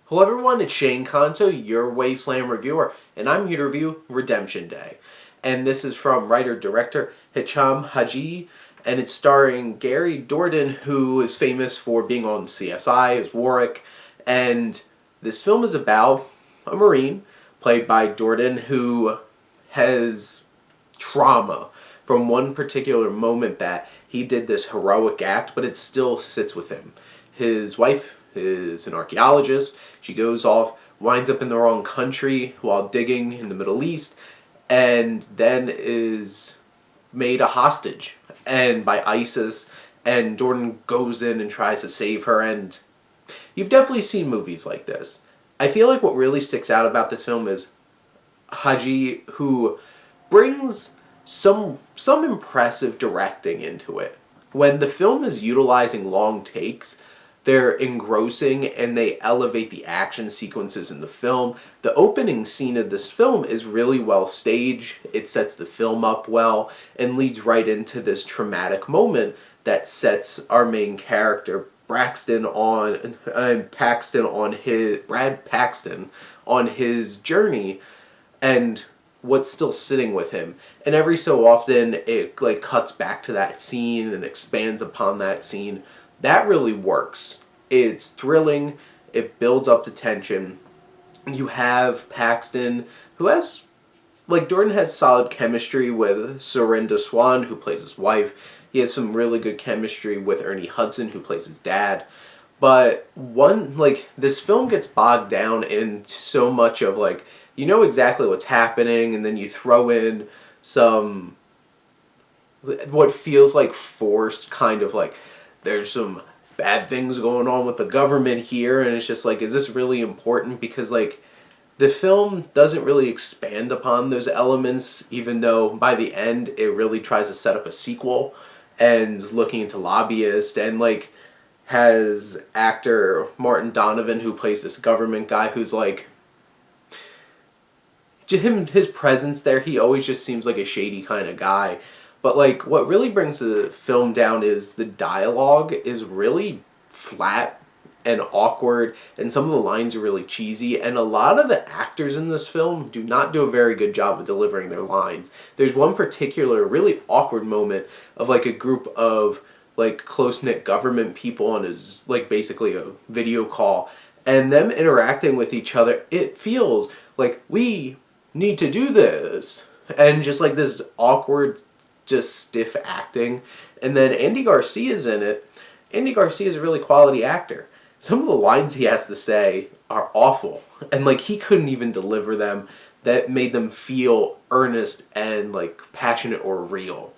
Hello everyone, it's Shane Kanto, your Wasteland reviewer, and I'm here to review Redemption Day. And this is from writer-director Hicham Haji, and it's starring Gary Dourdan, who is famous for being on CSI as Warwick. And this film is about a Marine, played by Dourdan, who has trauma from one particular moment that he did this heroic act, but it still sits with him. His wife is an archaeologist. She goes off, winds up in the wrong country while digging in the Middle East, and then is made a hostage and by ISIS, and Dourdan goes in and tries to save her. And you've definitely seen movies like this. I feel like what really sticks out about this film is Haji, who brings some impressive directing into it. When the film is utilizing long takes, they're engrossing and they elevate the action sequences in the film. The opening scene of this film is really well staged. It sets the film up well and leads right into this traumatic moment that sets our main character Brad Paxton on his journey and what's still sitting with him. And every so often it cuts back to that scene and expands upon that scene. That really works. It's thrilling. It builds up the tension. You have Paxton, who has, Dourdan has solid chemistry with Surinder Swan, who plays his wife. He has some really good chemistry with Ernie Hudson, who plays his dad. But this film gets bogged down in so much of, you know exactly what's happening, and then you throw in some, what feels like forced there's some bad things going on with the government here, and it's just is this really important? Because the film doesn't really expand upon those elements, even though by the end it really tries to set up a sequel and looking into lobbyists, and has actor Martin Donovan, who plays this government guy, who's his presence there, he always just seems like a shady kind of guy. But what really brings the film down is the dialogue is really flat and awkward, and some of the lines are really cheesy, and a lot of the actors in this film do not do a very good job of delivering their lines. There's one particular really awkward moment of a group of close-knit government people on his basically a video call, and them interacting with each other. It feels like we need to do this, and just this awkward, just stiff acting. And then Andy Garcia's in it. Andy Garcia is a really quality actor. Some of the lines he has to say are awful, and he couldn't even deliver them that made them feel earnest and passionate or real.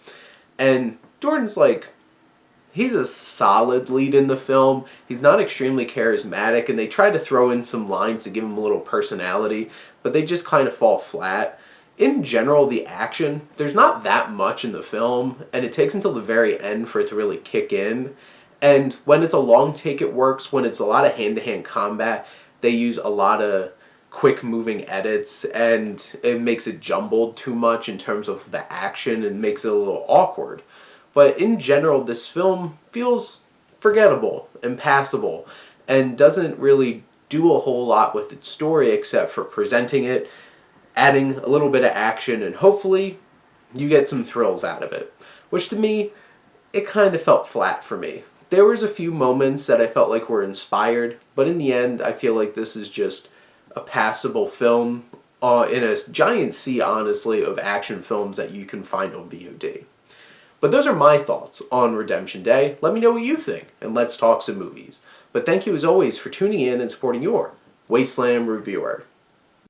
And Dourdan's he's a solid lead in the film. He's not extremely charismatic, and they try to throw in some lines to give him a little personality, but they just kind of fall flat. In general, the action, there's not that much in the film, and it takes until the very end for it to really kick in. And when it's a long take, it works. When it's a lot of hand-to-hand combat, they use a lot of quick-moving edits, and it makes it jumbled too much in terms of the action and makes it a little awkward. But in general, this film feels forgettable and passable and doesn't really do a whole lot with its story except for presenting it, adding a little bit of action, and hopefully you get some thrills out of it. Which to me, it kind of felt flat for me. There was a few moments that I felt were inspired, but in the end, I feel like this is just a passable film in a giant sea, honestly, of action films that you can find on VOD. But those are my thoughts on Redemption Day. Let me know what you think, and let's talk some movies. But thank you as always for tuning in and supporting your Wasteland reviewer.